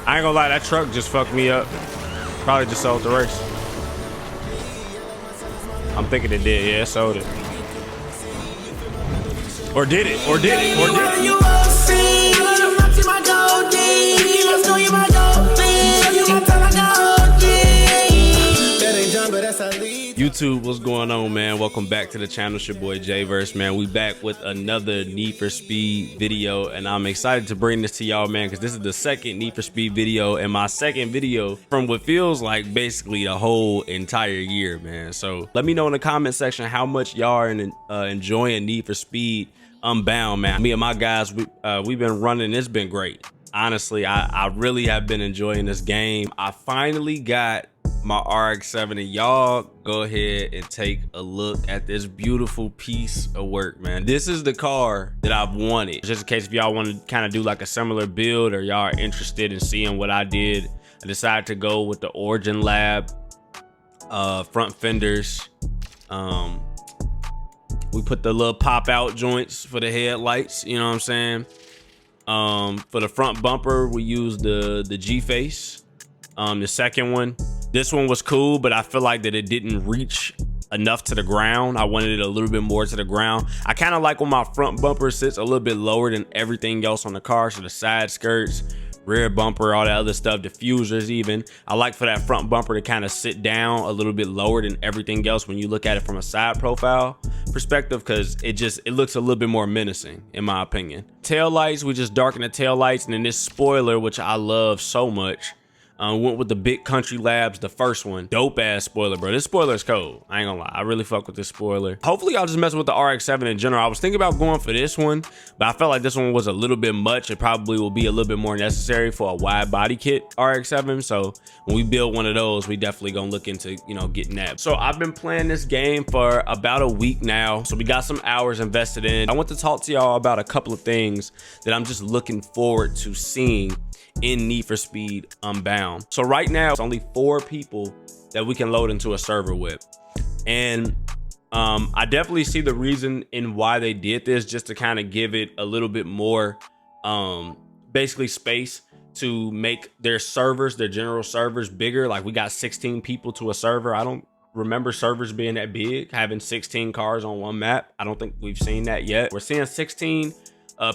I ain't gonna lie, that truck just fucked me up. Probably just sold the race. I'm thinking it did. Yeah, it sold it. Or did it? Or did it? Or did it? YouTube, what's going on, man? Welcome back to the channel. It's your boy Jverse, man. We back with another Need for Speed video, and I'm excited to bring this to y'all, man, because this is the second Need for Speed video and my second video from what feels like basically the whole entire year, man. So let me know in the comment section how much y'all are enjoying Need for Speed Unbound, man. Me and my guys, we've been running. It's been great. Honestly, I really have been enjoying this game. I finally got my RX-7, and y'all go ahead and take a look at this beautiful piece of work, man. This is the car that I've wanted. Just in case if y'all want to kind of do like a similar build, or y'all are interested in seeing what I did, I decided to go with the Origin Lab front fenders. We put the little pop out joints for the headlights, you know what I'm saying? For the front bumper, we used the G-Face. The second one, this one was cool, but I feel like that it didn't reach enough to the ground. I wanted it a little bit more to the ground. I kind of like when my front bumper sits a little bit lower than everything else on the car. So the side skirts, rear bumper, all that other stuff, diffusers even. I like for that front bumper to kind of sit down a little bit lower than everything else when you look at it from a side profile perspective, because it looks a little bit more menacing in my opinion. Tail lights, we just darkened the tail lights, and then this spoiler, which I love so much, went with the Big Country Labs, the first one. Dope ass spoiler, bro. This spoiler is cold. I ain't gonna lie. I really fuck with this spoiler. Hopefully y'all just mess with the RX-7 in general. I was thinking about going for this one, but I felt like this one was a little bit much. It probably will be a little bit more necessary for a wide body kit RX-7. So when we build one of those, we definitely gonna look into, you know, getting that. So I've been playing this game for about a week now. So we got some hours invested in. I want to talk to y'all about a couple of things that I'm just looking forward to seeing in Need for Speed Unbound. So right now it's only 4 people that we can load into a server with, and I definitely see the reason in why they did this, just to kind of give it a little bit more basically space to make their servers, their general servers, bigger. Like we got 16 people to a server. I don't remember servers being that big, having 16 cars on one map. I don't think we've seen that yet. We're seeing 16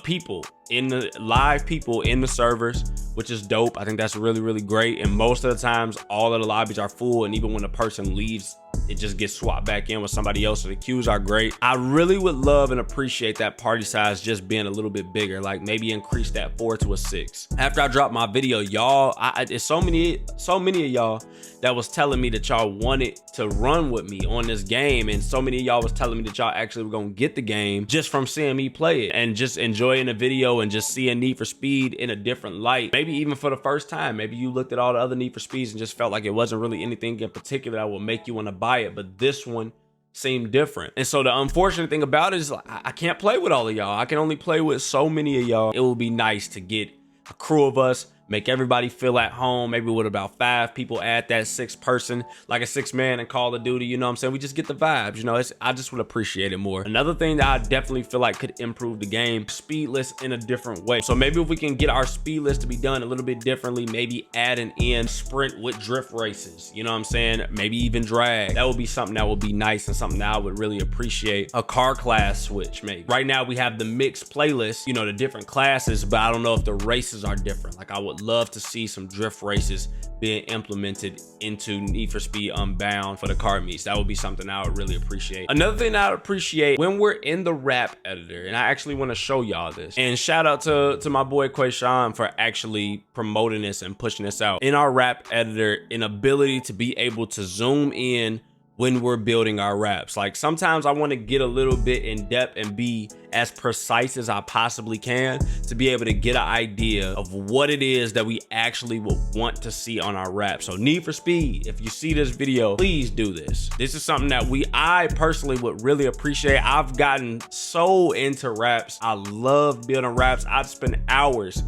people in the live people in the servers, which is dope. I think that's really great. And most of the times all of the lobbies are full, and even when a person leaves, it just gets swapped back in with somebody else. So the queues are great. I really would love and appreciate that party size just being a little bit bigger, like maybe increase that 4 to a 6. After I dropped my video, y'all, it's so many of y'all that was telling me that y'all wanted to run with me on this game, and so many of y'all was telling me that y'all actually were gonna get the game just from seeing me play it and just enjoying the video and just seeing Need for Speed in a different light. Maybe even for the first time, maybe you looked at all the other Need for Speeds and just felt like it wasn't really anything in particular that would make you want to buy it, but this one seemed different. And so the unfortunate thing about it is, like, I can't play with all of y'all. I can only play with so many of y'all. It would be nice to get a crew of us, make everybody feel at home, maybe with about 5 people, add that 6th person, like a 6-man in Call of Duty, you know what I'm saying? We just get the vibes, you know. I just would appreciate it more. Another thing that I definitely feel like could improve the game, speed list in a different way. So maybe if we can get our speed list to be done a little bit differently, maybe adding in sprint with drift races, you know what I'm saying? Maybe even drag. That would be something that would be nice, and something that I would really appreciate. A car class switch, maybe. Right now we have the mixed playlist, you know, the different classes, but I don't know if the races are different. Like I would love to see some drift races being implemented into Need for Speed Unbound for the car meets. That would be something I would really appreciate. Another thing I would appreciate when we're in the wrap editor, and I actually want to show y'all this, and shout out to my boy Quayshawn for actually promoting this and pushing this out. In our wrap editor, an ability to be able to zoom in when we're building our wraps. Like sometimes I want to get a little bit in depth and be as precise as I possibly can to be able to get an idea of what it is that we actually would want to see on our wrap. So Need for Speed, if you see this video, please do this. This is something that I personally would really appreciate. I've gotten so into wraps. I love building wraps. I'd spend hours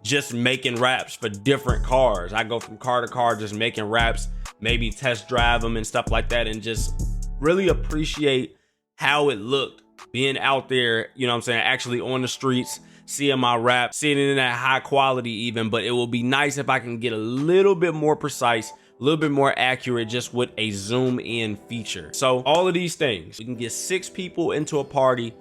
just making wraps for different cars. I go from car to car just making wraps, maybe test drive them and stuff like that, and just really appreciate how it looked being out there, you know what I'm saying, actually on the streets, seeing my rap, seeing it in that high quality even, but it will be nice if I can get a little bit more precise, a little bit more accurate just with a zoom in feature. So all of these things, we can get 6 people into a party,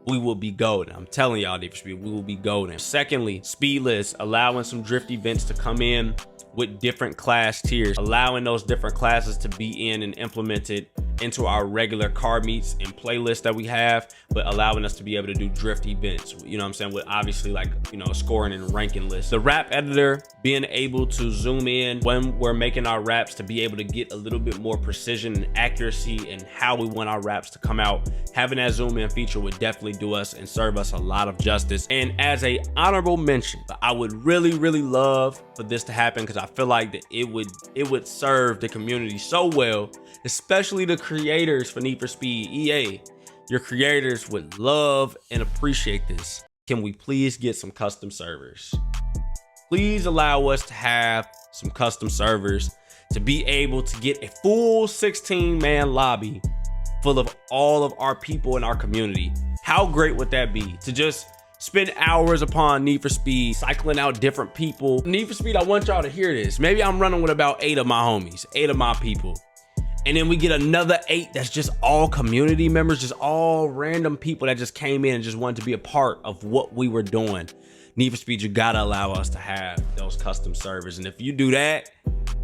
we will be golden. I'm telling y'all, Need for Speed, we will be golden. Secondly, speed lists, allowing some drift events to come in with different class tiers, allowing those different classes to be in and implemented into our regular car meets and playlists that we have, but allowing us to be able to do drift events, you know what I'm saying, with obviously like, you know, scoring and ranking lists. The rap editor, being able to zoom in when we're making our raps to be able to get a little bit more precision and accuracy and how we want our raps to come out. Having that zoom in feature would definitely do us and serve us a lot of justice. And as a honorable mention, I would really love for this to happen, because I feel like that it would serve the community so well, especially the creators for Need for Speed. EA, your creators would love and appreciate this. Can we please get some custom servers? Please allow us to have some custom servers to be able to get a full 16-man lobby full of all of our people in our community. How great would that be to just spend hours upon Need for Speed, cycling out different people. Need for Speed, I want y'all to hear this. Maybe I'm running with about 8 of my homies, 8 of my people. And then we get another 8 that's just all community members, just all random people that just came in and just wanted to be a part of what we were doing. Need for Speed, you gotta allow us to have those custom servers. And if you do that,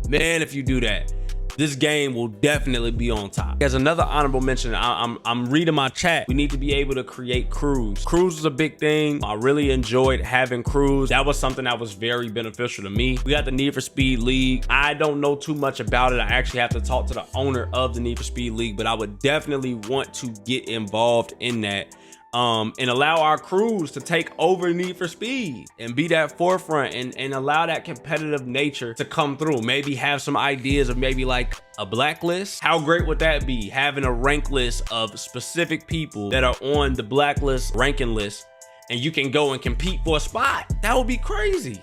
man, if you do that, this game will definitely be on top. As another honorable mention, I'm reading my chat. We need to be able to create crews. Crews is a big thing. I really enjoyed having crews. That was something that was very beneficial to me. We got the Need for Speed League. I don't know too much about it. I actually have to talk to the owner of the Need for Speed League, but I would definitely want to get involved in that. And allow our crews to take over Need for Speed and be that forefront and allow that competitive nature to come through. Maybe have some ideas of maybe like a blacklist. How great would that be? Having a rank list of specific people that are on the blacklist ranking list, and you can go and compete for a spot. That would be crazy.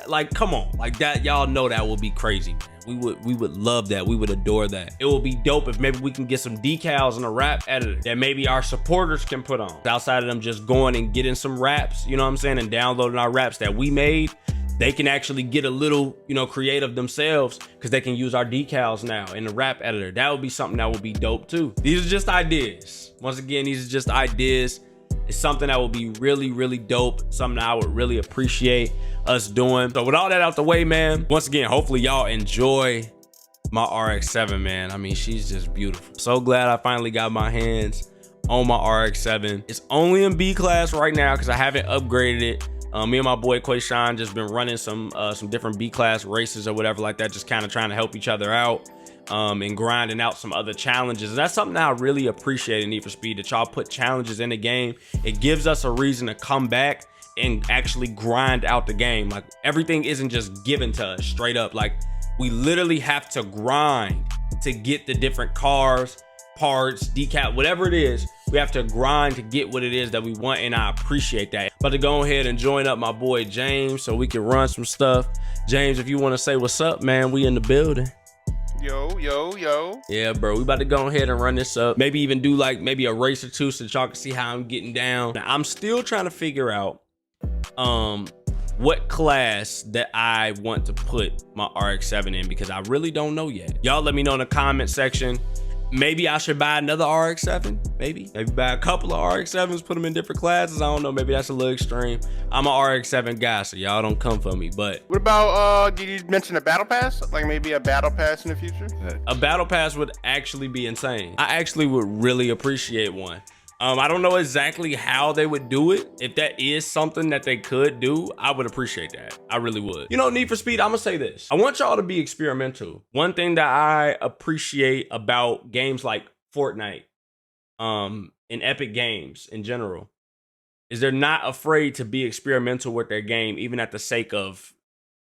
Like come on, like that. Y'all know that would be crazy, man. We would love that. We would adore that. It would be dope if maybe we can get some decals in a rap editor that maybe our supporters can put on. Outside of them just going and getting some raps, you know what I'm saying, and downloading our raps that we made, they can actually get a little, you know, creative themselves, because they can use our decals now in the rap editor. That would be something that would be dope too. These are just ideas. Once again, these are just ideas. It's something that would be really dope, something that I would really appreciate us doing. So with all that out the way, man, once again, hopefully y'all enjoy my RX-7, man. I mean, she's just beautiful. So glad I finally got my hands on my RX-7. It's only in B class right now because I haven't upgraded it. Me and my boy Quayshawn just been running some different B class races or whatever like that, just kind of trying to help each other out. And grinding out some other challenges. And that's something that I really appreciate in Need for Speed, that y'all put challenges in the game. It gives us a reason to come back and actually grind out the game. Like, everything isn't just given to us straight up. Like, we literally have to grind to get the different cars, parts, decal, whatever it is. We have to grind to get what it is that we want, and I appreciate that. About to go ahead and join up my boy James so we can run some stuff. James, if you want to say what's up, man, we in the building. Yo. Yeah, bro, we about to go ahead and run this up. Maybe even do like maybe a race or two so that y'all can see how I'm getting down. Now, I'm still trying to figure out what class that I want to put my RX-7 in, because I really don't know yet. Y'all let me know in the comment section. Maybe I should buy another RX-7, maybe buy a couple of RX-7s, put them in different classes. I don't know, maybe that's a little extreme. I'm an RX-7 guy, so y'all don't come for me, but. What about, did you mention a battle pass? Like maybe a battle pass in the future? A battle pass would actually be insane. I actually would really appreciate one. I don't know exactly how they would do it. If that is something that they could do, I would appreciate that. I really would. You know, Need for Speed, I'm gonna say this. I want y'all to be experimental. One thing that I appreciate about games like Fortnite, and Epic Games in general, is they're not afraid to be experimental with their game, even at the sake of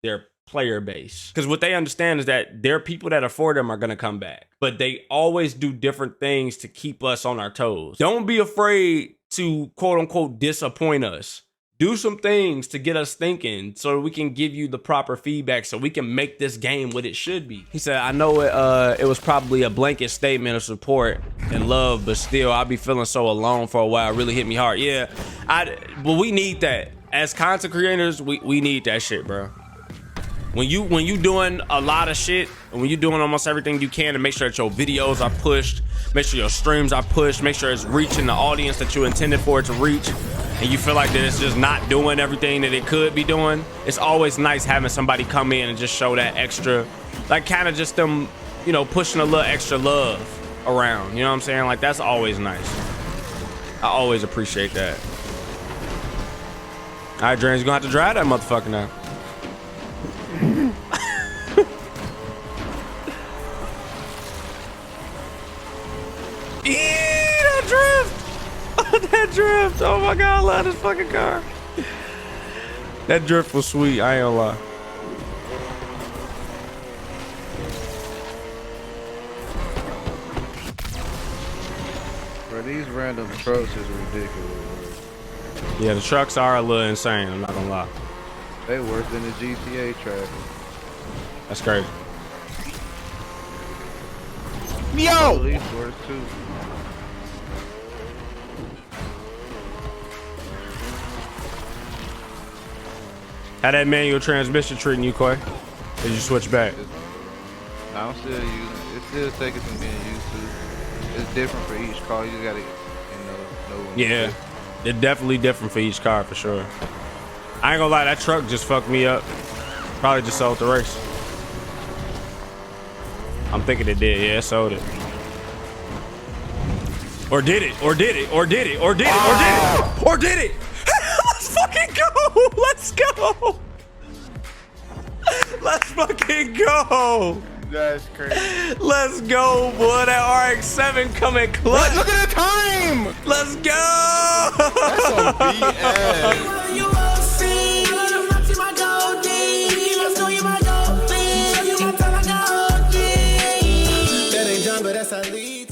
their player base. Because what they understand is that their people that are for them are going to come back, but they always do different things to keep us on our toes. Don't be afraid to quote unquote disappoint us. Do some things to get us thinking so we can give you the proper feedback so we can make this game what it should be. He said, I know it was probably a blanket statement of support and love, but still I'll be feeling so alone for a while. It really hit me hard. Yeah, but we need that. as content creators, we need that shit, bro. When you doing a lot of shit, and when you doing almost everything you can to make sure that your videos are pushed, make sure your streams are pushed, make sure it's reaching the audience that you intended for it to reach, and you feel like that it's just not doing everything that it could be doing, it's always nice having somebody come in and just show that extra, like kind of just them, you know, pushing a little extra love around. You know what I'm saying? Like, that's always nice. I always appreciate that. All right, Drains, you're gonna have to drive that motherfucker now. That drift! That drift! Oh my god, I love this fucking car. That drift was sweet, I ain't gonna lie. Bro, these random trucks is ridiculous. Yeah, the trucks are a little insane, I'm not gonna lie. They worse than the GTA traffic. That's crazy. Yo! Police worse too. How that manual transmission treating you, Quay? Did you switch back? I'm still using it. It's still taking some getting used to. It's different for each car. You gotta, know when Yeah, they're definitely different for each car, for sure. I ain't gonna lie, that truck just fucked me up. Probably just sold the race. I'm thinking it did, yeah, it sold it. Or did it, or did it, or did it, or did it, or did it, or did it! Let's fucking go! Let's go! Let's fucking go! That's crazy. Let's go, boy. That RX-7 coming clutch. Look at the time! Let's go! That's some BS. That ain't John, but that's how lead.